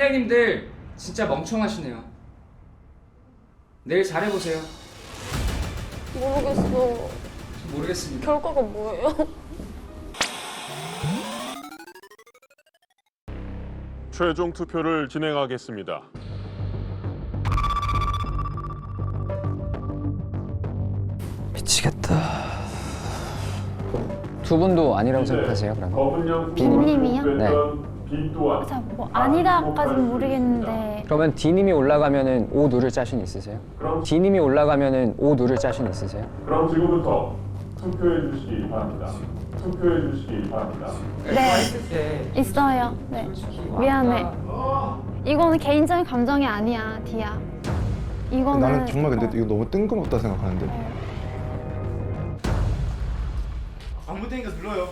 팀장님들 진짜 멍청하시네요. 내일 잘해보세요. 모르겠어. 모르겠습니다. 결과가 뭐예요? 최종 투표를 진행하겠습니다. 미치겠다. 두 분도 아니라고 생각하세요, 그러면? B님이요? 네. 자, 뭐 아니다까지는 모르겠는데 그러면 D님이 올라가면은 O 누를 자신 있으세요? D님이 올라가면은 O 누를 자신 있으세요? 그럼 지금부터 투표해 주시기 바랍니다. 투표해 주시기 바랍니다. 네 있어요. 네 미안해. 이거는 개인적인 감정이 아니야, 디야. 이거는 나는 정말 근데 이거 너무 뜬금없다 생각하는데. 아무 데니까 눌러요.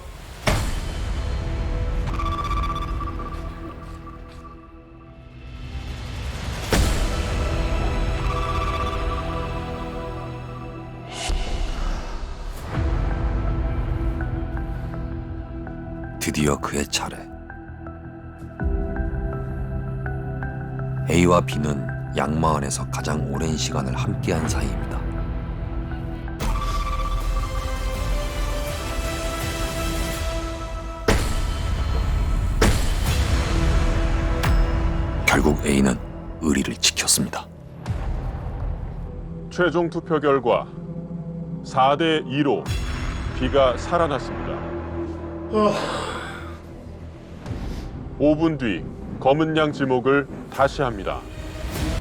드디어 그의 차례. A와 B는 양마을에서 가장 오랜 시간을 함께한 사이입니다. 결국 A는 의리를 지켰습니다. 최종 투표 결과 4대 2로 B가 살아났습니다. 5분 뒤 검은 양 지목을 다시 합니다.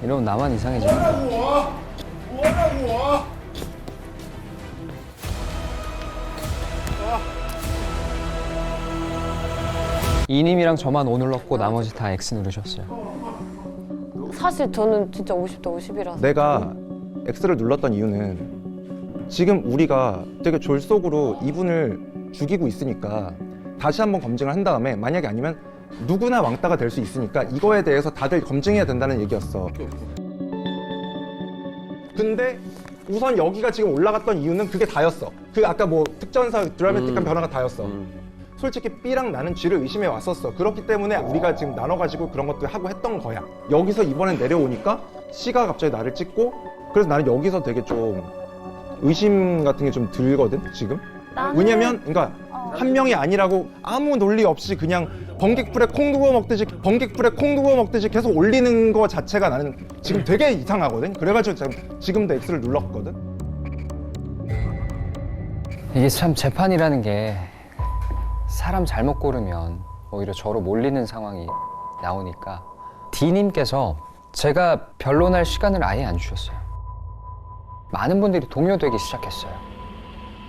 이러면 나만 이상해져. 이님이랑 저만 O 눌렀고 나머지 다 X 누르셨어요. 사실 저는 진짜 50대 50이라서 내가 X를 눌렀던 이유는 지금 우리가 되게 졸속으로 이분을 죽이고 있으니까 다시 한번 검증을 한 다음에 만약에 아니면 누구나 왕따가 될 수 있으니까 이거에 대해서 다들 검증해야 된다는 얘기였어. 근데 우선 여기가 지금 올라갔던 이유는 그게 다였어. 그 아까 뭐 특전사 드라마틱한 변화가 다였어. 솔직히 B랑 나는 G를 의심해 왔었어. 그렇기 때문에 우리가 지금 나눠가지고 그런 것들 하고 했던 거야. 여기서 이번엔 내려오니까 C가 갑자기 나를 찍고, 그래서 나는 여기서 되게 좀 의심 같은 게 좀 들거든 지금. 왜냐면 그러니까 한 명이 아니라고 아무 논리 없이 그냥 번개불에 콩 두고 먹듯이 계속 올리는 거 자체가 나는 지금 되게 이상하거든. 그래가지고 지금도 X를 눌렀거든. 이게 참 재판이라는 게 사람 잘못 고르면 오히려 저로 몰리는 상황이 나오니까 D님께서 제가 변론할 시간을 아예 안 주셨어요. 많은 분들이 동요되기 시작했어요.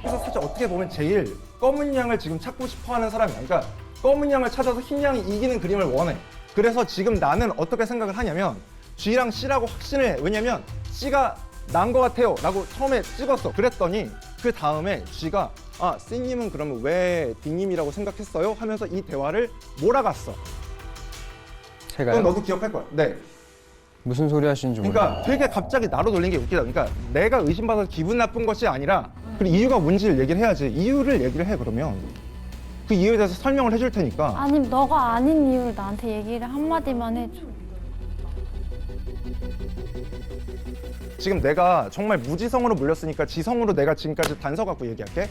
그래서 사실 어떻게 보면 제일 검은 양을 지금 찾고 싶어하는 사람이야. 그러니까 검은 양을 찾아서 흰 양이 이기는 그림을 원해. 그래서 지금 나는 어떻게 생각을 하냐면 G랑 C라고 확신을 해. 왜냐면 C가 난 것 같아요 라고 처음에 찍었어. 그랬더니 그 다음에 G가 아, C님은 그러면 왜 D님이라고 생각했어요? 하면서 이 대화를 몰아갔어. 제가요? 그건 너도 기억할 거야. 네. 무슨 소리 하시는지 몰라요. 그러니까 되게 갑자기 나로 돌린 게 웃기다. 그러니까 내가 의심받아서 기분 나쁜 것이 아니라 그 이유가 뭔지를 얘기를 해야지. 이유를 얘기를 해. 그러면 그 이유에 대해서 설명을 해줄 테니까. 아니 너가 아닌 이유를 나한테 얘기를 한마디만 해줘. 지금 내가 정말 무지성으로 물렸으니까 지성으로 내가 지금까지 단서 갖고 얘기할게.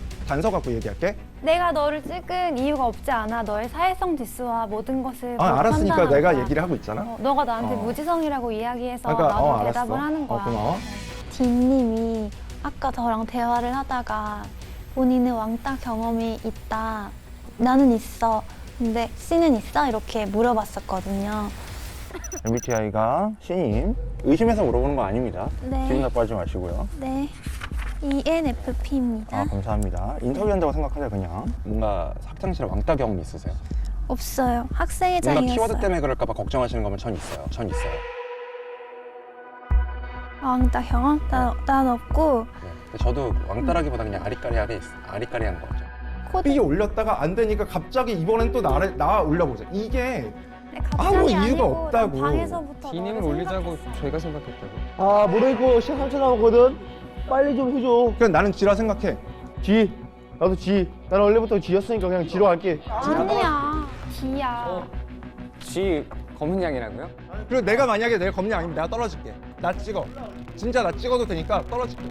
내가 너를 찍은 이유가 없지 않아. 너의 사회성 지수와 모든 것을 아, 알았으니까 판단한다. 내가 얘기를 하고 있잖아. 너가 나한테 어. 무지성이라고 이야기해서 그러니까, 나도 알았어. 대답을 하는 거야. 고마워. D님이 아까 저랑 대화를 하다가 본인은 왕따 경험이 있다. 나는 있어. 근데 C는 있어? 이렇게 물어봤었거든요. MBTI가 C님 의심해서 물어보는 거 아닙니다. 네. 기분 나빠하지 마시고요. 네. ENFP입니다. 아 감사합니다. 인터뷰한다고 생각하자 그냥. 뭔가 학창시절 왕따 경험 있으세요? 없어요. 뭔가 학생회장이었어요. 키워드 때문에 그럴까봐 걱정하시는 거면 전 있어요. 왕따 경험? 난 없고 네. 근데 저도 왕따라기보다 그냥 아리까리한 거죠. 코드 B 올렸다가 안 되니까 갑자기 이번엔 또 나 올려보자. 이게 네, 갑자기 아무 이유가 아니고 없다고. 난 방에서부터 D님을 너를 올리자고 생각했어. 저희가 생각했다고. 아 모르겠고 시간 3초 남았거든. 빨리 좀 해줘. 그냥 나는 G라 생각해. G. 나도 G. 나는 원래부터 G였으니까 그냥 G로 갈게. 아니야. D야. G 검은 양이라고요? 그리고 내가 만약에 내가 검은 양 아니면 내가 떨어질게. 나 찍어. 진짜 나 찍어도 되니까 떨어질게.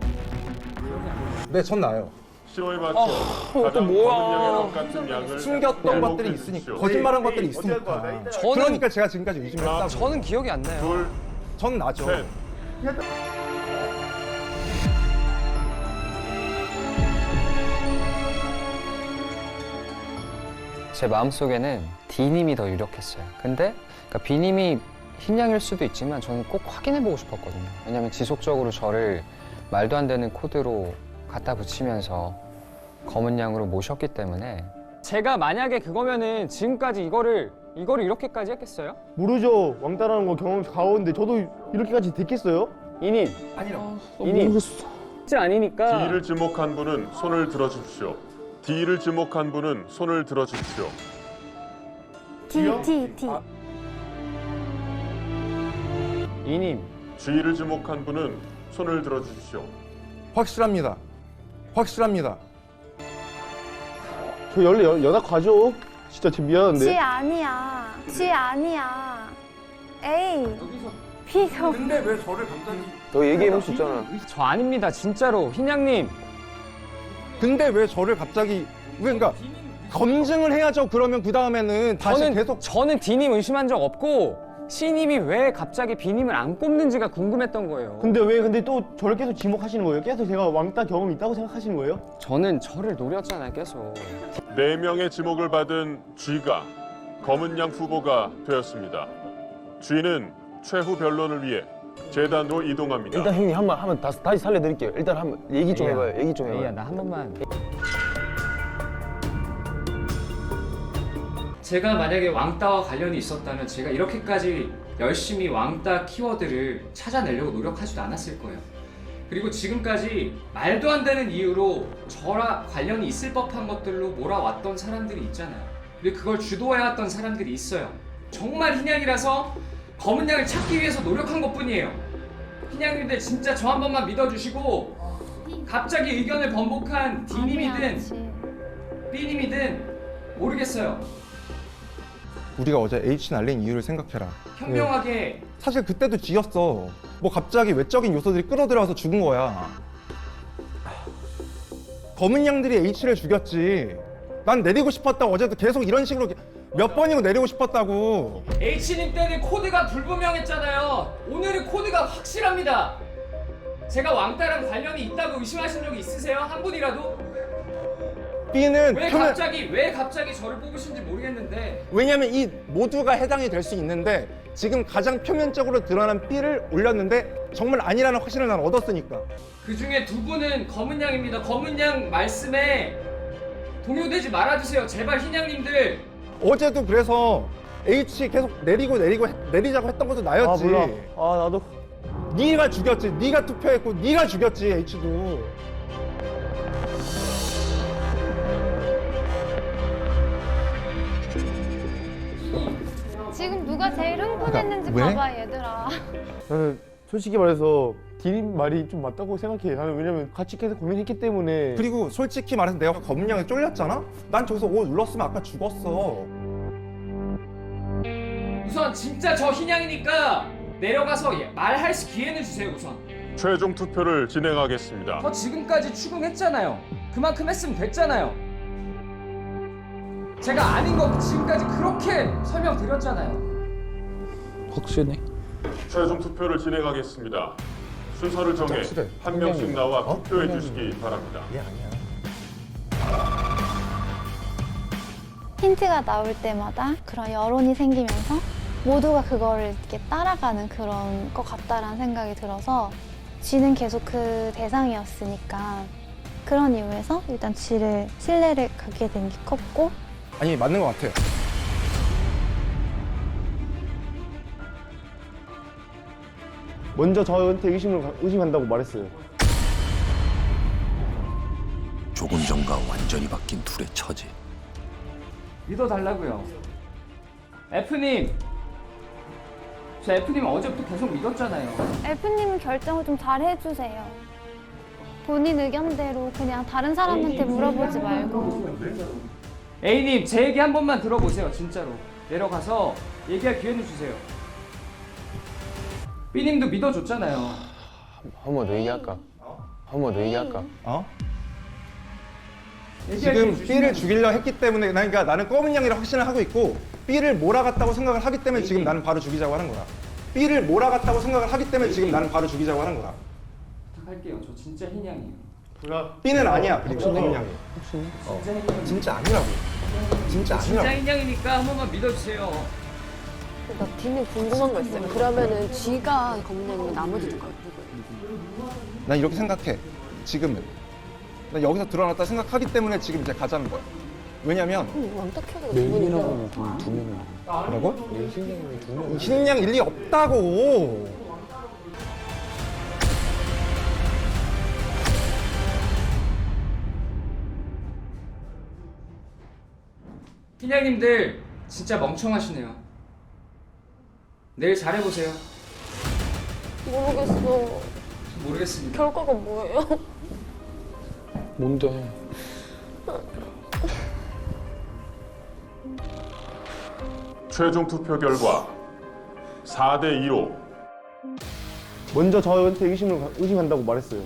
네, 전 나요. 시로에 맞춰 가장 검은 양의 것 같은 양을 숨겼던 것들이 회복해 있으니까, 주십시오. 거짓말한 것들이 있으니까. 그러니까 제가 지금까지 의심을 했다고. 저는 기억이 안 나요. 둘, 전 나죠. 셋. 제 마음속에는 D님이 더 유력했어요. 근데 그러니까 B님이 흰 양일 수도 있지만 저는 꼭 확인해보고 싶었거든요. 왜냐면 지속적으로 저를 말도 안 되는 코드로 갖다 붙이면서 검은 양으로 모셨기 때문에 제가 만약에 그거면은 지금까지 이거를 이렇게까지 했겠어요? 모르죠. 왕따라는 거 경험 가오는데 저도 이렇게까지 됐겠어요? 이님 아니요. 이님 진짜 아니니까 D를 지목한 분은 손을 들어주십시오. D를 지목한 분은 손을 들어주십시오. D. 이님 G를 지목한 분은 손을 들어주십시오. 확실합니다. 확실합니다. 저 연락 가죠. 진짜 제 미안한데. G 아니야. G 아니야. A. B가 근데 왜 저를 갑자기 너 얘기해볼 수 있잖아. 저 아닙니다 진짜로 흰 양님 근데 왜 저를 갑자기 그러니까 검증을 해야죠. 그러면 그 다음에는 다시 계속 저는 D님 의심한 적 없고 C님이 왜 갑자기 B님을 안 꼽는지가 궁금했던 거예요. 근데 또 저를 계속 지목하시는 거예요? 계속 제가 왕따 경험이 있다고 생각하시는 거예요? 저는 저를 노렸잖아요 계속. 4명의 지목을 받은 G가 검은 양 후보가 되었습니다. G는 최후 변론을 위해 재단으로 이동합니다. 일단 형님 한번 다시 살려드릴게요. 일단 한번 얘기 좀 해봐요. 얘기 좀 에이야 해봐요. 나 한 번만. 제가 만약에 왕따와 관련이 있었다면 제가 이렇게까지 열심히 왕따 키워드를 찾아내려고 노력하지도 않았을 거예요. 그리고 지금까지 말도 안 되는 이유로 저랑 관련이 있을 법한 것들로 몰아왔던 사람들이 있잖아요. 근데 그걸 주도해왔던 사람들이 있어요. 정말 흰양이라서 검은 양을 찾기 위해서 노력한 것뿐이에요. 흰양님들 진짜 저 한 번만 믿어주시고 갑자기 의견을 번복한 D님이든 B님이든 모르겠어요. 우리가 어제 H 날린 이유를 생각해라. 현명하게 사실 그때도 G였어. 뭐 갑자기 외적인 요소들이 끌어들여와서 죽은 거야. 검은 양들이 H를 죽였지. 난 내리고 싶었다고 어제도 계속 이런 식으로 몇 번이고 내리고 싶었다고. H님 때는 코드가 불분명했잖아요. 오늘은 코드가 확실합니다. 제가 왕따랑 관련이 있다고 의심하신 적이 있으세요? 한 분이라도? B는 왜 갑자기 저를 뽑으신지 모르겠는데 왜냐면 이 모두가 해당이 될 수 있는데 지금 가장 표면적으로 드러난 B를 올렸는데 정말 아니라는 확신을 난 얻었으니까. 그 중에 두 분은 검은 양입니다. 검은 양 말씀에 동요되지 말아주세요. 제발 흰양님들. 어제도 그래서 H 계속 내리자고 했던 것도 나였지. 몰라. 나도. 네가 죽였지. 네가 투표했고 네가 죽였지 H도. 지금 누가 제일 흥분했는지 왜? 봐봐 얘들아. 나는 솔직히 말해서 디님 말이 좀 맞다고 생각해. 나는 왜냐면 같이 계속 고민했기 때문에. 그리고 솔직히 말해서 내가 검은 양에 쫄렸잖아? 난 저기서 O 눌렀으면 아까 죽었어. 우선 진짜 저 흰양이니까 내려가서 말할 기회는 주세요. 우선 최종 투표를 진행하겠습니다. 저 지금까지 추궁했잖아요. 그만큼 했으면 됐잖아요. 제가 아닌 거 지금까지 그렇게 설명드렸잖아요. 확실해? 최종 투표를 진행하겠습니다. 순서를 정해 확실해. 한 명씩 나와 어? 투표해 주시기 바랍니다. 얘 아니야. 힌트가 나올 때마다 그런 여론이 생기면서 모두가 그거를 이렇게 따라가는 그런 것 같다라는 생각이 들어서 G는 계속 그 대상이었으니까 그런 이유에서 일단 G를 신뢰를 갖게 된 게 컸고 아니 맞는 것 같아. 먼저 저한테 의심한다고 말했어요. 조금 전과 완전히 바뀐 둘의 처지. 믿어달라고요. F님, 저 F님 어제부터 계속 믿었잖아요. F님은 결정을 좀 잘 해주세요. 본인 의견대로 그냥 다른 사람한테 물어보지 말고 A님, 제 얘기 한 번만 들어보세요. 진짜로 내려가서 얘기할 기회는 주세요. B님도 믿어줬잖아요. 한 번 더 얘기할까? 한 번 더 얘기할까? 얘기할 지금 기회 B를 주시면- 죽이려 했기 때문에 그러니까 나는 검은 양이라 확신을 하고 있고 B를 몰아갔다고 생각을 하기 때문에 지금 나는 바로 죽이자고 하는 거야. B를 몰아갔다고 생각을 하기 때문에 지금 나는 바로 죽이자고 하는 거야. 부탁할게요. 저 진짜 흰양이에요. B는 아니야. 그리고 검은 양이. 진짜 흰양. 진짜 아니라고. 진짜 진짜 아니라고. 흰양이니까 한 번만 믿어주세요. 나 뒷님 궁금한 거 있어요. 그러면은 G가 검은양이면 나머지 누구예요? 난 이렇게 생각해. 지금은. 난 여기서 드러났다 생각하기 때문에 지금 이제 가자는 거야. 왜냐면 왕따 켜고 두 분이죠. 뭐라고? 흰양 일리 없다고. 흰양님들 진짜 멍청하시네요. 내일 잘해보세요. 모르겠어. 모르겠습니다. 결과가 뭐예요? 뭔데? 최종 투표 결과 4대 2로 먼저 저한테 의심한다고 말했어요.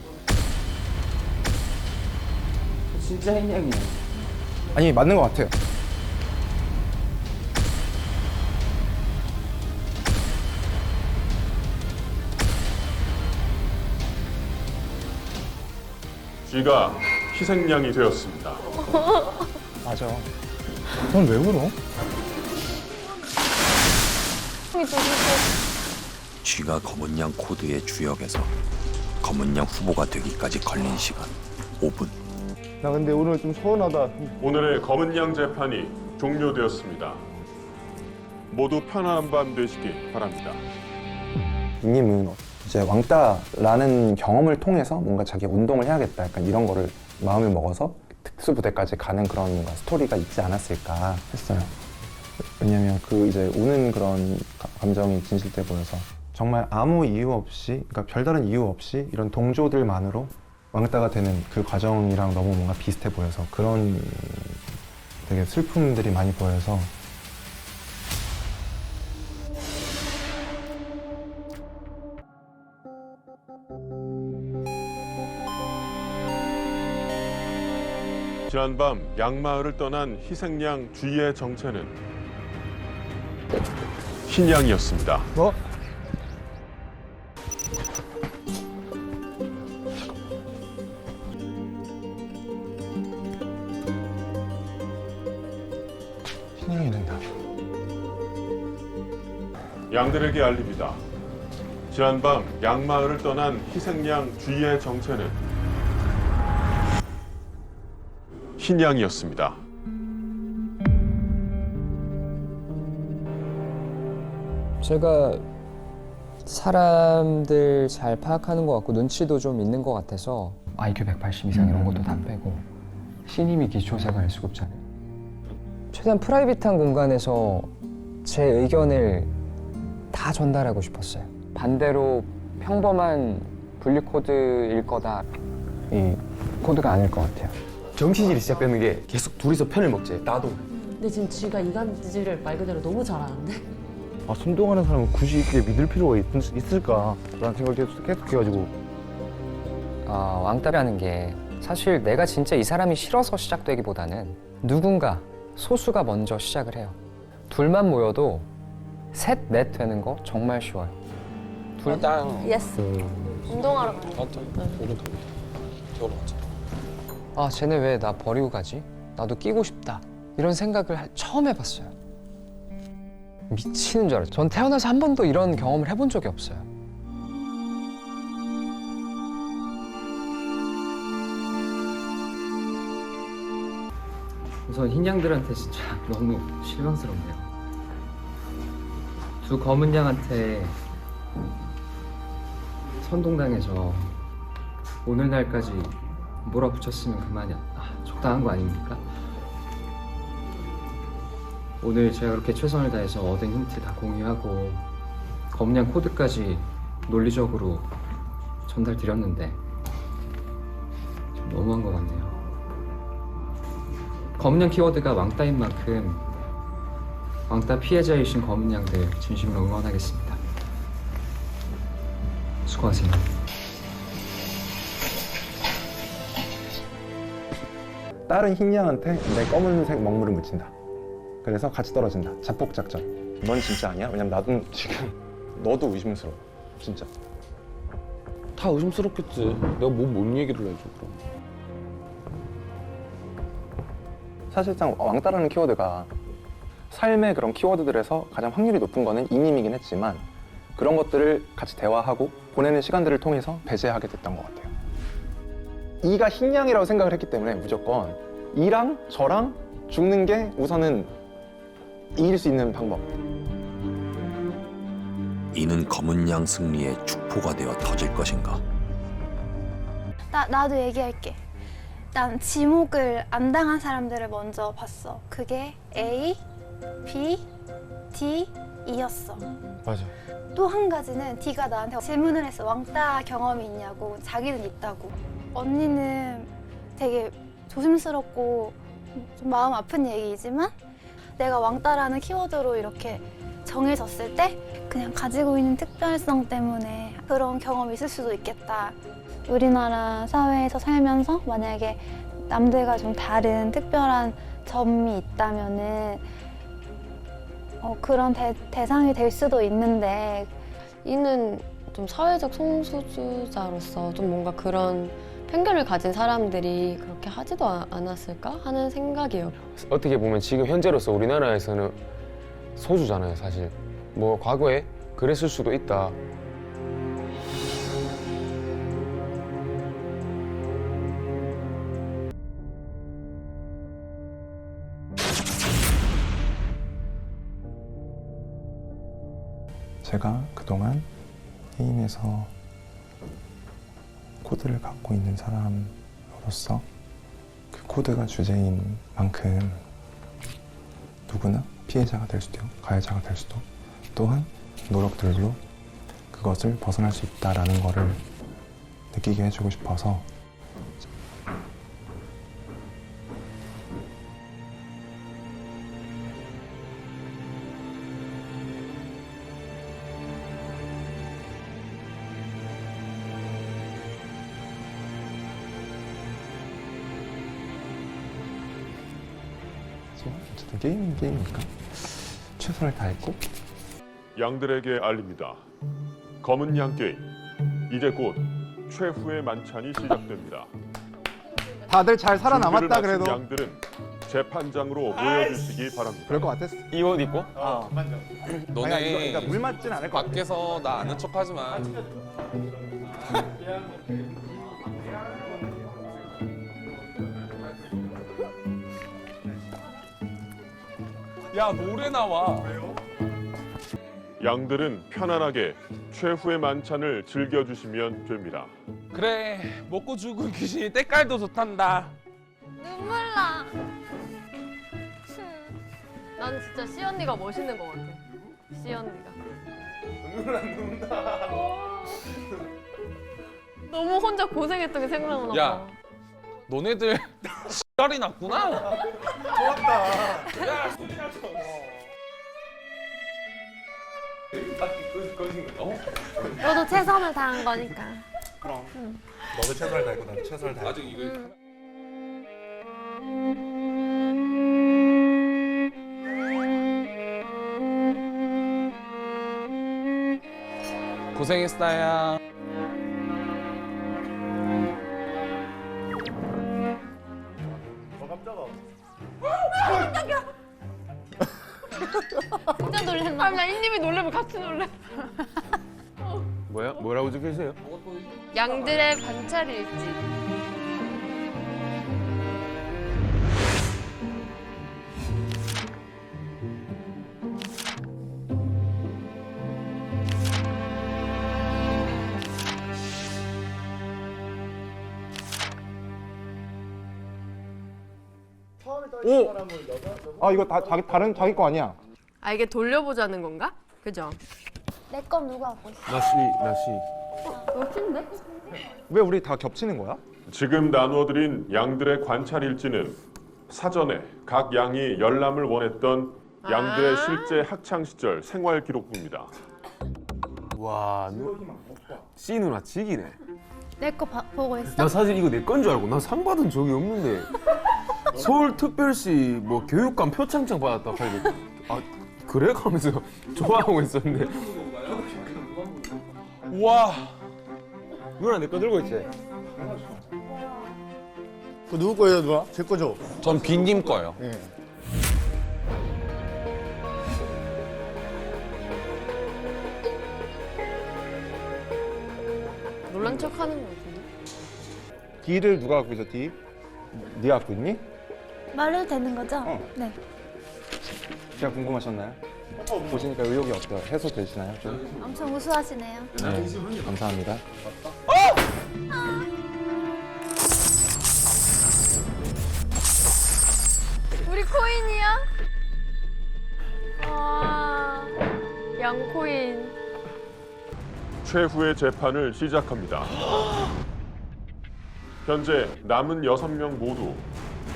진짜 흰양이에요. 아니 맞는 것 같아요. G가 희생양이 되었습니다. 맞아. 넌 왜 울어? 쥐가 검은 양 코드의 주역에서 검은 양 후보가 되기까지 걸린 시간 5분. 나 근데 오늘 좀 서운하다. 오늘의 검은 양 재판이 종료되었습니다. 모두 편안한 밤 되시기 바랍니다. 이님은 이제 왕따라는 경험을 통해서 뭔가 자기 운동을 해야겠다 약간 이런 거를 마음을 먹어서 특수부대까지 가는 그런 뭔가 스토리가 있지 않았을까 했어요. 왜냐면 그 이제 우는 그런 감정이 진실돼 보여서 정말 아무 이유 없이, 그러니까 별다른 이유 없이 이런 동조들만으로 왕따가 되는 그 과정이랑 너무 뭔가 비슷해 보여서 그런 되게 슬픔들이 많이 보여서 지난밤 양마을을 떠난 희생양 G의 정체는 흰양이었습니다. 뭐? 신용이 된다. 양들에게 알립니다. 지난밤 양마을을 떠난 희생양 G의 정체는 흰양이었습니다. 제가 사람들 잘 파악하는 것 같고 눈치도 좀 있는 것 같아서 IQ 180 이상 이런 것도 다 빼고 신임이 기초생활수급자네. 최대한 프라이빗한 공간에서 제 의견을 다 전달하고 싶었어요. 반대로 평범한 분리 코드일 거다. 이 코드가 아닐 것 같아요. 정치질이 시작되는 게 계속 둘이서 편을 먹지. 나도. 근데 지금 쥐가 이간질을 말 그대로 너무 잘하는데? 아, 선동하는 사람은 굳이 이렇게 믿을 필요가 있을까? 라는 생각을 계속 해가지고. 아, 왕따라는 게 사실 내가 진짜 이 사람이 싫어서 시작되기보다는 누군가 소수가 먼저 시작을 해요. 둘만 모여도 셋, 넷 되는 거 정말 쉬워요. 둘 땅. 예스. 운동하러 가. 아, 쟤네 왜 나 버리고 가지? 나도 끼고 싶다. 이런 생각을 처음 해봤어요. 미치는 줄 알았어요. 전 태어나서 한 번도 이런 경험을 해본 적이 없어요. 우선 흰양들한테 진짜 너무 실망스럽네요. 두 검은 양한테 선동당해서 오늘날까지 몰아붙였으면 그만이야. 적당한 거 아닙니까? 오늘 제가 그렇게 최선을 다해서 얻은 힌트 다 공유하고 검은양 코드까지 논리적으로 전달드렸는데 좀 너무한 것 같네요. 검은양 키워드가 왕따인 만큼 왕따 피해자이신 검은 양들 진심으로 응원하겠습니다. 수고하세요. 다른 흰 양한테 내 검은색 먹물을 묻힌다. 그래서 같이 떨어진다. 자폭 작전. 넌 진짜 아니야? 왜냐면 나도 지금 너도 의심스러워. 진짜. 다 의심스럽겠지. 내가 뭔 얘기를 해줘 그럼. 사실상 왕따라는 키워드가 삶의 그런 키워드들에서 가장 확률이 높은 거는 이님이긴 했지만 그런 것들을 같이 대화하고 보내는 시간들을 통해서 배제하게 됐던 것 같아요. 이가 흰 양이라고 생각을 했기 때문에 무조건 이랑 저랑 죽는 게 우선은 이길 수 있는 방법. 이는 검은 양 승리의 축포가 되어 터질 것인가? 나도 얘기할게. 난 지목을 안 당한 사람들을 먼저 봤어. 그게 A, B, D, E였어. 맞아. 또 한 가지는 D가 나한테 질문을 했어. 왕따 경험이 있냐고. 자기는 있다고. 언니는 되게 조심스럽고 좀 마음 아픈 얘기이지만 내가 왕따라는 키워드로 이렇게 정해졌을 때 그냥 가지고 있는 특별성 때문에 그런 경험이 있을 수도 있겠다. 우리나라 사회에서 살면서 만약에 남들과 좀 다른 특별한 점이 있다면은 그런 대상이 될 수도 있는데 이는 좀 사회적 성소수자로서 좀 뭔가 그런 편견을 가진 사람들이 그렇게 하지도 않았을까 하는 생각이에요. 어떻게 보면 지금 현재로서 우리나라에서는 소수잖아요 사실. 뭐 과거에 그랬을 수도 있다. 제가 그동안 게임에서 코드를 갖고 있는 사람으로서 그 코드가 주제인 만큼 누구나 피해자가 될 수도 있고 가해자가 될 수도 또한 노력들로 그것을 벗어날 수 있다라는 거를 느끼게 해주고 싶어서 어쨌든 게임은 게임이니까 최선을 다했고 양들에게 알립니다. 검은 양 게임 이제 곧 최후의 만찬이 시작됩니다. 다들 잘 살아남았다 준비를 그래도. 마친 양들은 재판장으로 모여주시기 바랍니다. 그럴 것 같았어. 이 옷 입고? 너네 아니, 그러니까 물 맞진 않을 것 같아. 밖에서 나 아는 척하지 마. 야 노래 나와. 양들은 편안하게 최후의 만찬을 즐겨주시면 됩니다. 그래 먹고 죽은 귀신이 때깔도 좋단다. 눈물 나. 난 진짜 시 언니가 멋있는 것 같아. 시 언니가. 눈물 안 눈다. 너무 혼자 고생했던 게 생각나 봐. 야 너네들 X발이 났구나. 좋았다. 야 소리나 좀. 너도 최선을 다한 거니까. 그럼 너도 최선을 다했고 나도 최선을 다했고 아직 이거 고생했어요. 진짜 놀랬나? 아, 나 인님이 놀래면 같이 놀래. 뭐야? 뭐라고 적혀있어요? 양들의 관찰일지. 오! 아 이거 다 자기 거 아니야? 아 이게 돌려보자는 건가? 그죠? 내 건 누가 갖고 있어? 나시. 멋진데? 왜 우리 다 겹치는 거야? 지금 나누어드린 양들의 관찰 일지는 사전에 각 양이 열람을 원했던 양들의 실제 학창 시절 생활 기록부입니다. 와, C 누나 직이네. 내 거 보고 있어? 나 사실 이거 내 건 줄 알고 나 상 받은 적이 없는데 서울특별시 뭐 교육감 표창장 받았다 하길래 아 그래? 하면서 좋아하고 있었는데 와. 누나 내 거 들고 있지? 그 누구 거예요, 누나? 제 거죠? 전 빈님 거예요. 예. 놀란 척하는 거 같은데? D를 누가 갖고 있어, D? 네가 갖고 있니? 말해도 되는 거죠? 어. 네. 제가 궁금하셨나요? 보시니까 의욕이 어때요? 해소되시나요? 좀? 엄청 우수하시네요. 네, 감사합니다. 우리 코인이야? 와, 양코인. 최후의 재판을 시작합니다. 현재 남은 6명 모두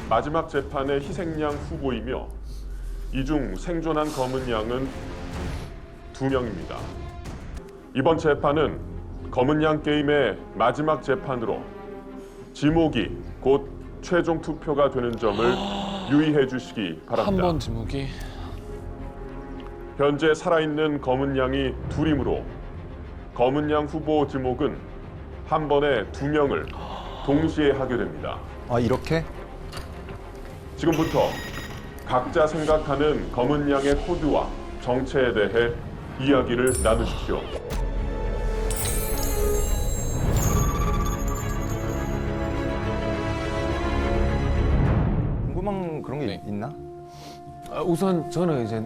마지막 재판의 희생양 후보이며 이 중 생존한 검은 양은 2명입니다. 이번 재판은 검은 양 게임의 마지막 재판으로 지목이 곧 최종 투표가 되는 점을 유의해 주시기 한 바랍니다. 번 지목이. 현재 살아있는 검은 양이 2이므로 검은 양 후보 지목은 한 번에 2명을 동시에 하게 됩니다. 아, 이렇게? 지금부터 각자 생각하는 검은 양의 코드와 정체에 대해 이야기를 나누십시오. 궁금한 그런 게 있나? 우선 저는 이제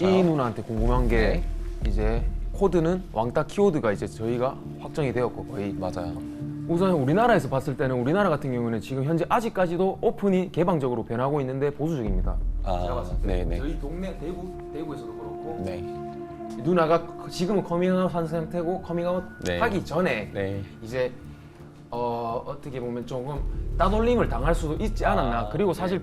이 누나한테 궁금한 게 이제 코드는 왕따 키워드가 이제 저희가 확정이 되었고 거의 맞아요. 우선 우리나라에서 봤을 때는 우리나라 같은 경우는 지금 현재 아직까지도 오픈이 개방적으로 변하고 있는데 보수적입니다. 제가 봤을 때 저희 동네 대구에서도 그렇고 누나가 지금은 커밍아웃 한 상태고 커밍아웃 하기 전에 이제 어떻게 보면 조금 따돌림을 당할 수도 있지 않았나. 그리고 사실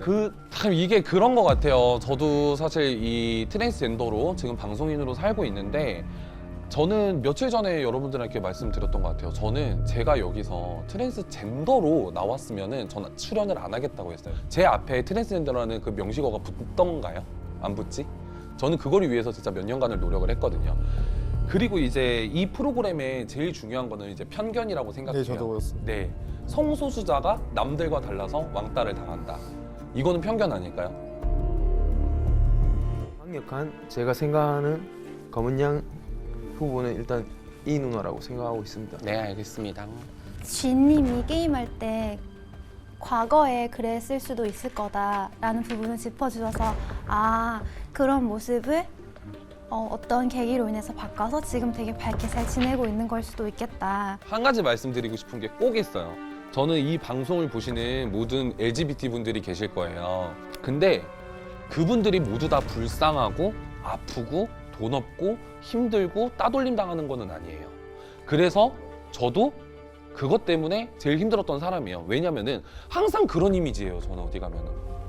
참 이게 그런 것 같아요. 저도 사실 이 트랜스젠더로 지금 방송인으로 살고 있는데 저는 며칠 전에 여러분들에게 말씀드렸던 것 같아요. 저는 제가 여기서 트랜스젠더로 나왔으면은 저는 출연을 안 하겠다고 했어요. 제 앞에 트랜스젠더라는 그 명식어가 붙던가요? 안 붙지? 저는 그거를 위해서 진짜 몇 년간을 노력을 했거든요. 그리고 이제 이 프로그램의 제일 중요한 거는 이제 편견이라고 생각해요. 네, 저도 네, 성소수자가 남들과 달라서 왕따를 당한다. 이거는 편견 아닐까요? 강력한 제가 생각하는 검은 양 후보는 일단 이 누나라고 생각하고 있습니다. 네, 알겠습니다. 쥐님이 게임할 때 과거에 그랬을 수도 있을 거다라는 부분을 짚어주셔서 아 그런 모습을 어떤 계기로 인해서 바꿔서 지금 되게 밝게 잘 지내고 있는 걸 수도 있겠다. 한 가지 말씀드리고 싶은 게 꼭 있어요. 저는 이 방송을 보시는 모든 LGBT 분들이 계실 거예요. 근데 그분들이 모두 다 불쌍하고 아프고 돈 없고 힘들고 따돌림 당하는 거는 아니에요. 그래서 저도 그것 때문에 제일 힘들었던 사람이에요. 왜냐면은 항상 그런 이미지예요. 저는 어디 가면은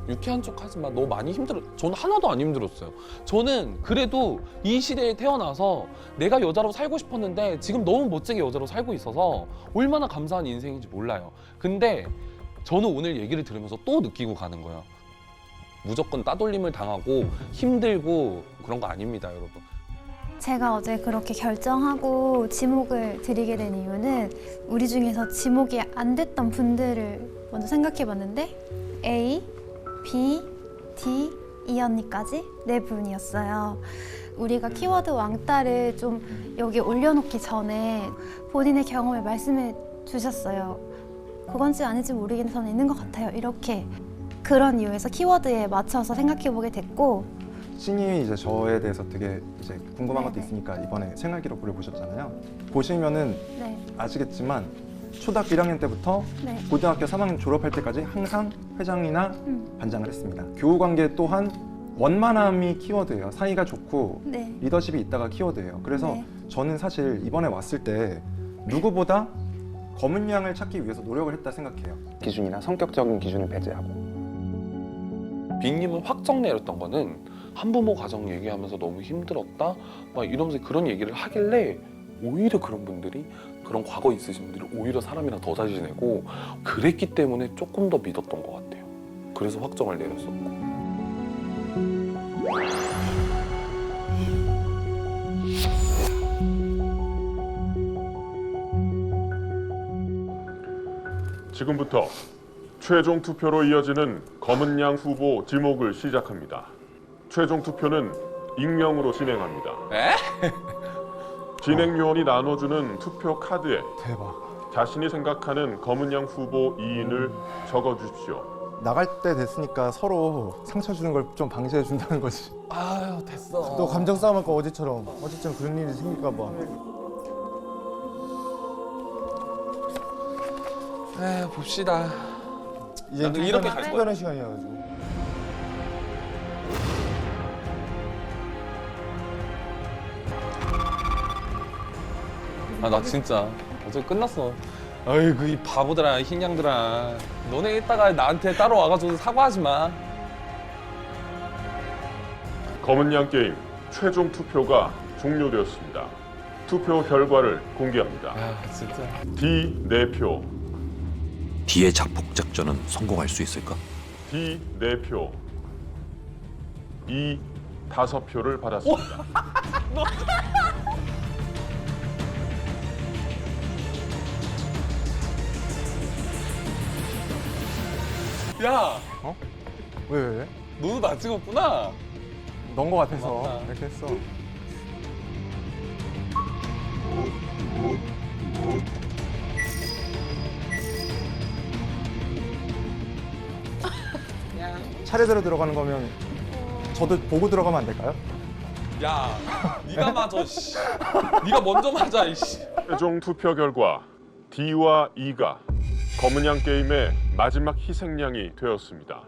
유쾌한 척 하지 마. 너 많이 힘들어. 저는 하나도 안 힘들었어요. 저는 그래도 이 시대에 태어나서 내가 여자로 살고 싶었는데 지금 너무 멋지게 여자로 살고 있어서 얼마나 감사한 인생인지 몰라요. 근데 저는 오늘 얘기를 들으면서 또 느끼고 가는 거예요. 무조건 따돌림을 당하고 힘들고 그런 거 아닙니다, 여러분. 제가 어제 그렇게 결정하고 지목을 드리게 된 이유는 우리 중에서 지목이 안 됐던 분들을 먼저 생각해 봤는데 A, B, D, E 언니까지 4분이었어요. 우리가 키워드 왕따를 좀 여기 올려놓기 전에 본인의 경험을 말씀해 주셨어요. 그건지 아닌지 모르겠는데 저는 있는 것 같아요. 이렇게 그런 이유에서 키워드에 맞춰서 생각해 보게 됐고 신님이 이제 저에 대해서 되게 이제 궁금한 것도 있으니까 이번에 생활 기록부를 보셨잖아요. 보시면은 아시겠지만 초등학교 1학년 때부터 고등학교 3학년 졸업할 때까지 항상 회장이나 반장을 했습니다. 교우 관계 또한 원만함이 키워드예요. 사이가 좋고 리더십이 있다가 키워드예요. 그래서 저는 사실 이번에 왔을 때 누구보다 검은 양을 찾기 위해서 노력을 했다 생각해요. 기준이나 성격적인 기준을 배제하고 빅님은 확정 내렸던 거는 한부모 가정 얘기하면서 너무 힘들었다 막 이러면서 그런 얘기를 하길래 오히려 그런 분들이 그런 과거 있으신 분들이 오히려 사람이랑 더 잘 지내고 그랬기 때문에 조금 더 믿었던 것 같아요. 그래서 확정을 내렸었고. 지금부터 최종 투표로 이어지는 검은 양 후보 지목을 시작합니다. 최종 투표는 익명으로 진행합니다. 진행 요원이 나눠주는 투표 카드에 대박. 자신이 생각하는 검은 양 후보 2인을 적어주십시오. 나갈 때 됐으니까 서로 상처 주는 걸 좀 방지해 준다는 거지. 아유 됐어. 또 감정 싸움할 거 어제처럼 그런 일이 생길까 봐. 에휴 봅시다. 이제 나도 이렇게 갈 거야. 특별한 시간이어가지고. 아 나 진짜 어제 끝났어. 아이고 이 바보들아 흰양들아 너네 이따가 나한테 따로 와가지고 사과하지 마. 검은 양 게임 최종 투표가 종료되었습니다. 투표 결과를 공개합니다. 아 진짜. D 4표, D의 자폭 작전은 성공할 수 있을까? D 4표, E 5표를 받았습니다. 야 왜? 너도 나 찍었구나. 넌 거 같아서 맞다. 이렇게 했어. 차례대로 들어가는 거면 저도 보고 들어가면 안 될까요? 야 네가 맞아. 씨. 네가 먼저 맞아. 이씨. 최종 투표 결과 D와 E가 검은 양 게임의 마지막 희생양이 되었습니다.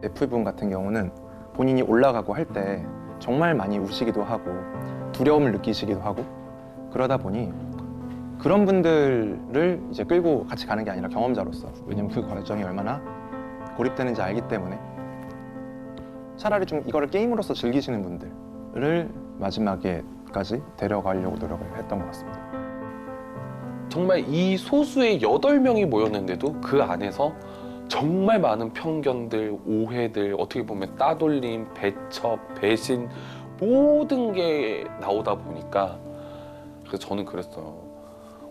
F분 같은 경우는 본인이 올라가고 할 때 정말 많이 우시기도 하고 두려움을 느끼시기도 하고 그러다 보니 그런 분들을 이제 끌고 같이 가는 게 아니라 경험자로서, 왜냐면 그 과정이 얼마나 고립되는지 알기 때문에 차라리 좀 이거를 게임으로서 즐기시는 분들을 마지막에까지 데려가려고 노력을 했던 것 같습니다. 정말 이 소수의 8명이 모였는데도 그 안에서 정말 많은 편견들, 오해들, 어떻게 보면 따돌림, 배척, 배신 모든 게 나오다 보니까 그래서 저는 그랬어요.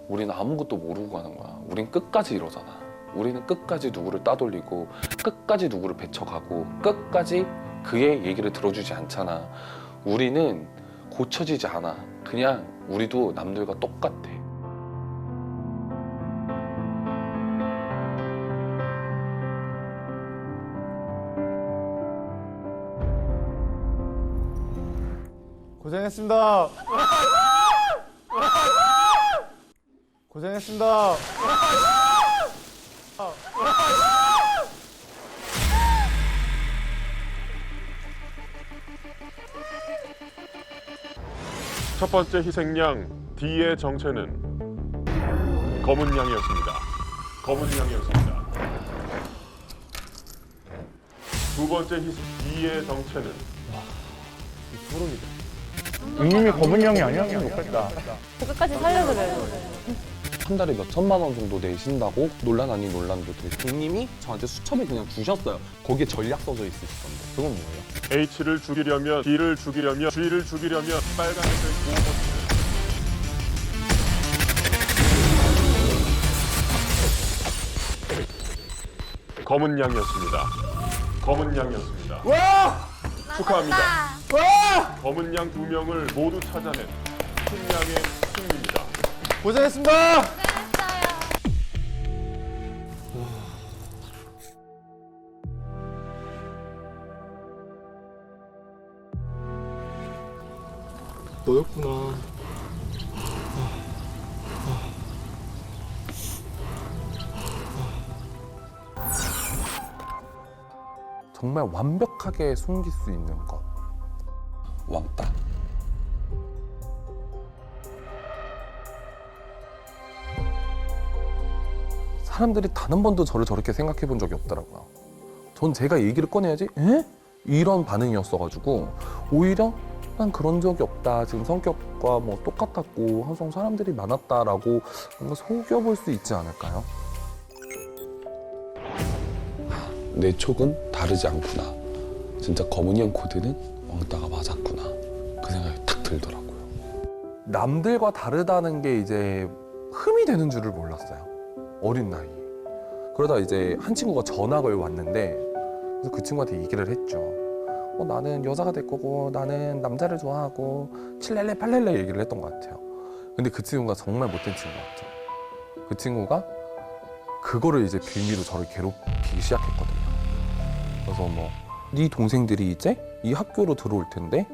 우리는 아무것도 모르고 가는 거야. 우린 끝까지 이러잖아. 우리는 끝까지 누구를 따돌리고 끝까지 누구를 배척하고 끝까지 그의 얘기를 들어주지 않잖아. 우리는 고쳐지지 않아. 그냥 우리도 남들과 똑같아. 고생했습니다. 고생했습니다. 첫 번째 희생양 D의 정체는 검은 양이었습니다. 검은 양이었습니다. 두 번째 D의 정체는 이님이 검은 양이 아니었으면 좋겠다. 끝까지 살려드려요. 한 달에 몇 천만 원 정도 내신다고 논란 아닌 논란도 되고 님이 저한테 수첩을 그냥 주셨어요. 거기에 전략 써져 있을 건데 그건 뭐예요? H를 죽이려면 D를 죽이려면 G를 죽이려면 빨간색 5버튼. 검은 양이었습니다. 검은 양이었습니다. 축하합니다. 검은 양 2명을 모두 찾아낸 흰 양의 승리입니다. 고생했습니다. 너였구나. 정말 완벽하게 숨길 수 있는 것. 왕따. 사람들이 단 한 번도 저를 저렇게 생각해 본 적이 없더라고요. 전 제가 얘기를 꺼내야지 에? 이런 반응이었어가지고 오히려 난 그런 적이 없다. 지금 성격과 뭐 똑같았고 항상 사람들이 많았다라고 뭔가 속여볼 수 있지 않을까요? 내 촉은 다르지 않구나. 진짜 검은양 코드는 왕따가 맞았구나. 그 생각이 탁 들더라고요. 남들과 다르다는 게 이제 흠이 되는 줄을 몰랐어요. 어린 나이에. 그러다 이제 한 친구가 전학을 왔는데 그래서 그 친구한테 얘기를 했죠. 나는 여자가 될 거고 나는 남자를 좋아하고 칠렐레 팔렐레 얘기를 했던 것 같아요. 근데 그 친구가 정말 못된 친구였죠. 그 친구가 그거를 이제 빌미로 저를 괴롭히기 시작했거든요. 그래서 네 동생들이 이제 이 학교로 들어올 텐데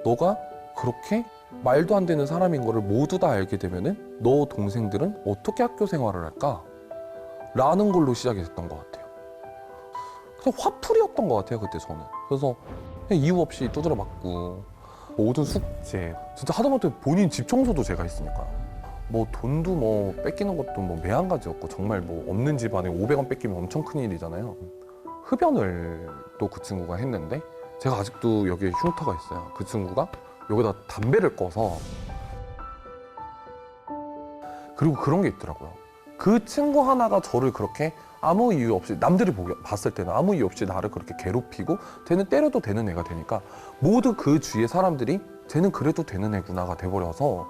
너가 그렇게 말도 안 되는 사람인 거를 모두 다 알게 되면은 너 동생들은 어떻게 학교 생활을 할까? 라는 걸로 시작이 됐던 것 같아요. 그냥 화풀이였던 것 같아요, 그때 저는. 그래서 그냥 이유 없이 두드려 맞고 모든 숙제, 진짜 하다못해 본인 집 청소도 제가 했으니까요. 돈도 뺏기는 것도 매한가지였고 정말 없는 집안에 500원 뺏기면 엄청 큰일이잖아요. 흡연을 또 그 친구가 했는데 제가 아직도 여기에 흉터가 있어요. 그 친구가 여기다 담배를 꺼서 그리고 그런 게 있더라고요. 그 친구 하나가 저를 그렇게 아무 이유 없이 남들이 봤을 때는 아무 이유 없이 나를 그렇게 괴롭히고 쟤는 때려도 되는 애가 되니까 모두 그 주위의 사람들이 쟤는 그래도 되는 애구나가 돼버려서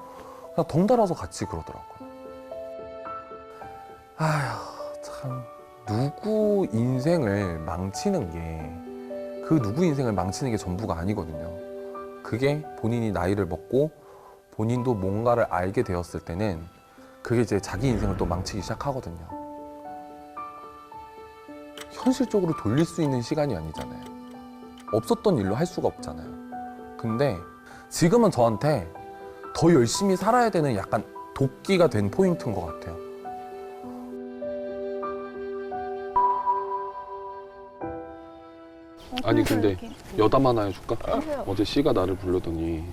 그냥 덩달아서 같이 그러더라고요. 아휴 참 누구 인생을 망치는 게 그 누구 인생을 망치는 게 전부가 아니거든요. 그게 본인이 나이를 먹고 본인도 뭔가를 알게 되었을 때는 그게 이제 자기 인생을 또 망치기 시작하거든요. 현실적으로 돌릴 수 있는 시간이 아니잖아요. 없었던 일로 할 수가 없잖아요. 근데 지금은 저한테 더 열심히 살아야 되는 약간 도끼가 된 포인트인 것 같아요. 아니 근데 여담 하나 해줄까? 어제 씨가 나를 불러더니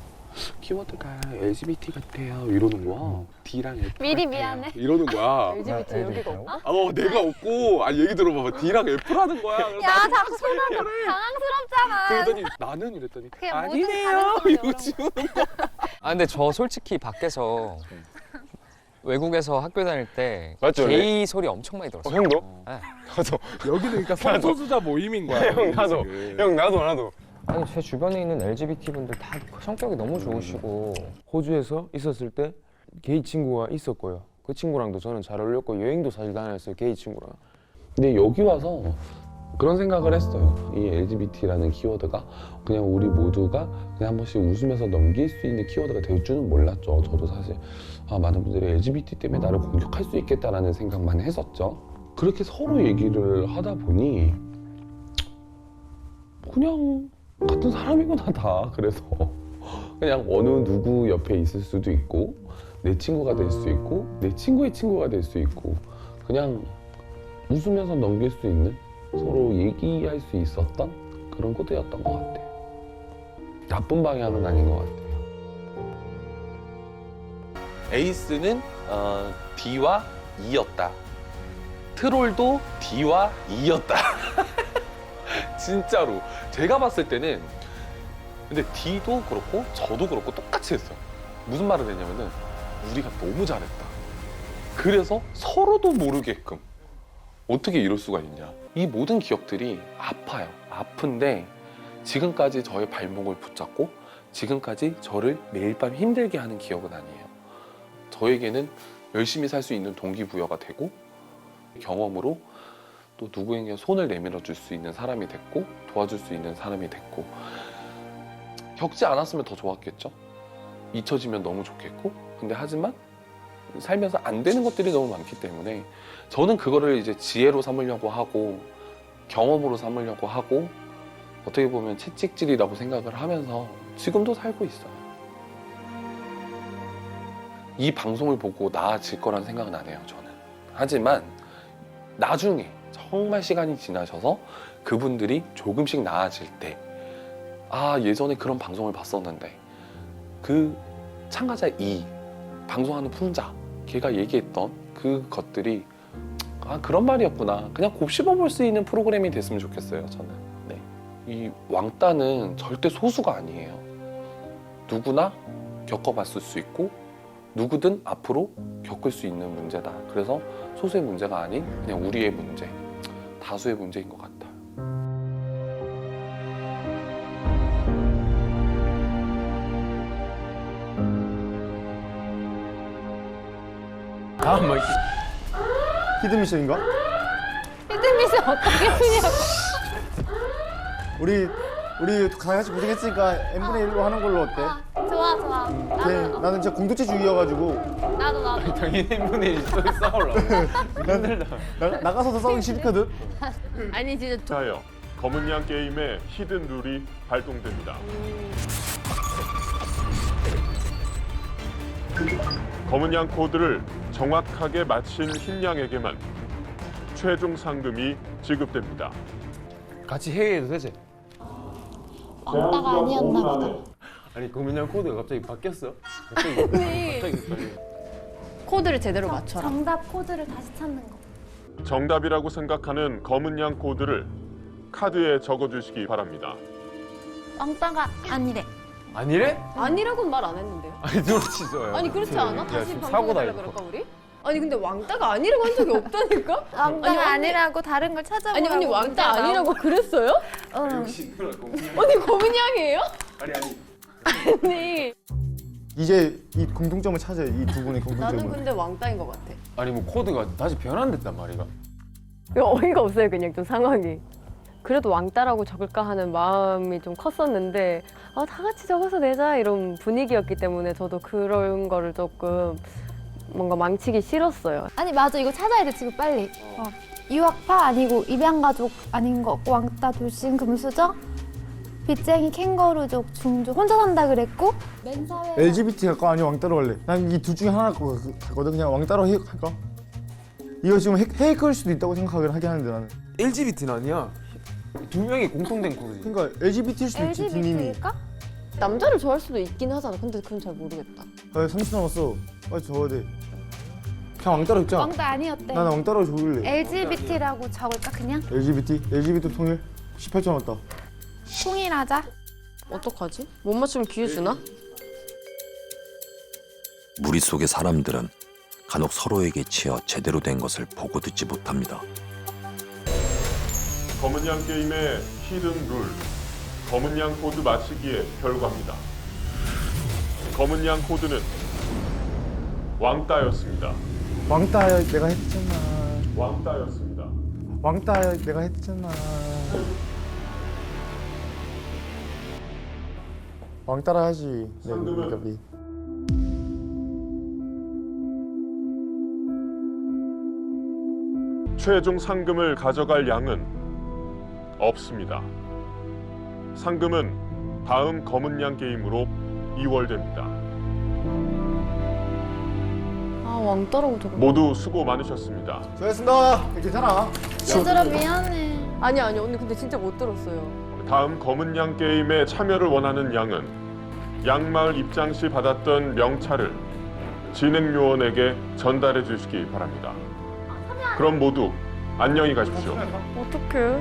키워드가 LGBT 같아요 이러는 거야. D랑 F 미리 같아요. 미안해. 이러는 거야. LGBT 여기가 없나? 내가 없고 얘기 들어봐봐. D랑 F라는 거야. 그래서 야, 나는 자꾸 소나서 당황스럽잖아. 그러더니 나는 이랬더니 그냥 모든 아니네요 가능성을 이러고 열어놓은 지우는 근데 저 솔직히 밖에서 외국에서 학교 다닐 때 맞죠, 게이 소리 엄청 많이 들었어요. 형도? 네. 나도. 여기는 그러니까 성소수자 모임인 거야. 형 나도. 형 나도. 아니 제 주변에 있는 LGBT 분들 다 성격이 너무 좋으시고 호주에서 있었을 때 게이 친구가 있었고요. 그 친구랑도 저는 잘 어울렸고 여행도 사실 다녔어요. 게이 친구랑. 근데 여기 와서 그런 생각을 했어요. 이 LGBT라는 키워드가 그냥 우리 모두가 그냥 한 번씩 웃으면서 넘길 수 있는 키워드가 될 줄은 몰랐죠. 저도 사실 많은 분들이 LGBT 때문에 나를 공격할 수 있겠다라는 생각만 했었죠. 그렇게 서로 얘기를 하다 보니 그냥 같은 사람이구나 다. 그래서 그냥 어느 누구 옆에 있을 수도 있고 내 친구가 될 수 있고 내 친구의 친구가 될 수 있고 그냥 웃으면서 넘길 수 있는 서로 얘기할 수 있었던 그런 코드였던 것 같아요. 나쁜 방향은 아닌 것 같아요. 에이스는 D와 E였다. 트롤도 D와 E였다. 진짜로 제가 봤을 때는 근데 D도 그렇고 저도 그렇고 똑같이 했어요. 무슨 말을 했냐면은 우리가 너무 잘했다. 그래서 서로도 모르게끔 어떻게 이럴 수가 있냐. 이 모든 기억들이 아파요. 아픈데 지금까지 저의 발목을 붙잡고 지금까지 저를 매일 밤 힘들게 하는 기억은 아니에요. 저에게는 열심히 살 수 있는 동기부여가 되고 경험으로 또 누구에게 손을 내밀어 줄 수 있는 사람이 됐고 도와줄 수 있는 사람이 됐고 겪지 않았으면 더 좋았겠죠. 잊혀지면 너무 좋겠고 근데 하지만 살면서 안 되는 것들이 너무 많기 때문에 저는 그거를 이제 지혜로 삼으려고 하고 경험으로 삼으려고 하고 어떻게 보면 채찍질이라고 생각을 하면서 지금도 살고 있어요. 이 방송을 보고 나아질 거란 생각은 안 해요, 저는. 하지만 나중에 정말 시간이 지나셔서 그분들이 조금씩 나아질 때 예전에 그런 방송을 봤었는데 그 참가자 이 방송하는 풍자 걔가 얘기했던 그 것들이 아 그런 말이었구나. 그냥 곱씹어 볼 수 있는 프로그램이 됐으면 좋겠어요. 저는. 네. 이 왕따는 절대 소수가 아니에요. 누구나 겪어봤을 수 있고 누구든 앞으로 겪을 수 있는 문제다. 그래서 소수의 문제가 아닌 그냥 우리의 문제, 다수의 문제인 것 같다. 아, 뭐 히든 미션인가? 히든미션 어떻게 푸냐고. 우리 다 같이 고생했으니까 n분의 1로 하는 걸로 어때? 좋아 좋아. 나는 진짜 공동체주의여가지고 나도. 당연히 분이 싸우려고. 나가서도 싸우기 싫거든. 아니 진짜 자여 검은 양 게임의 히든 룰이 발동됩니다. 검은 양 코드를 정확하게 맞힌 흰 양에게만 최종 상금이 지급됩니다. 같이 회의해도 되지? 왕따가 아니었나 보다. 아니 검은양 코드가 갑자기 바뀌었어? 갑자기 헷갈려. 코드를 제대로 맞춰라. 정답 코드를 다시 찾는 거. 정답이라고 생각하는 검은 양 코드를 카드에 적어주시기 바랍니다. 왕따가 아니래. 아니래? 아니라고는 말 안 했는데요. 아니 그렇지. 아니 그렇지 않아? 다시 지금 방송해달라 사고다, 이거. 그럴까 우리? 아니 근데 왕따가 아니라고 한 적이 없다니까? 왕따가 아니, 아니라고 다른 걸 찾아보라고. 아니 언니 왕따 아니라고 그랬어요? 응. 언니 검은 양이에요? 아니. 아니 이제 이 공통점을 찾아요. 이 두 분의 나는 공통점을. 근데 왕따인 것 같아. 아니 뭐 코드가 다시 변환됐단 말이가. 어이가 없어요 그냥 좀 상황이. 그래도 왕따라고 적을까 하는 마음이 좀 컸었는데 다 같이 적어서 내자 이런 분위기였기 때문에 저도 그런 거를 조금 뭔가 망치기 싫었어요. 아니 맞아 이거 찾아야 돼 지금 빨리. 유학파 아니고 입양가족 아닌 거 없고 왕따 돌싱 금수저 빚쟁이 캥거루족 중족 혼자 산다 그랬고 맨사회 LGBT 할까 아니면 왕따로 할래? 난 이 둘 중에 하나 할 거 같거든. 그냥 왕따로 할까? 이거 지금 해이크일 수도 있다고 생각을 하긴 하는데 나는. LGBT는 아니야. 두 명이 공통된 코드지. 그러니까 LGBT일 수도 있지 뒷님이. LGBT일까? 남자를 좋아할 수도 있긴 하잖아. 근데 그건 잘 모르겠다. 30초 남았어. 빨리 적어야 돼. 그냥 왕따로 적자. 왕따 아니었대. 나는 왕따로 적을래. LGBT라고 적을까 그냥? LGBT 통일. 18초 남았다. 통일하자. 어떡하지? 못 맞추면 기회 주나? 무리 속의 사람들은 간혹 서로에게 치여 제대로 된 것을 보고 듣지 못합니다. 검은 양 게임의 히든 룰, 검은 양 코드 맞히기의 결과입니다. 검은 양 코드는 왕따였습니다. 왕따 내가 했잖아. 왕따였습니다. 왕따 내가 했잖아. 왕따라 하지. 상금은? 최종 상금을 가져갈 양은 없습니다. 상금은 다음 검은 양 게임으로 이월됩니다. 왕따라고 적어. 모두 수고 많으셨습니다. 수고했습니다. 괜찮아. 얘들아 미안해. 아니 언니 근데 진짜 못 들었어요. 다음 검은 양 게임에 참여를 원하는 양은 양마을 입장 시 받았던 명찰을 진행요원에게 전달해 주시기 바랍니다. 그럼 모두 안녕히 가십시오. 어떡해.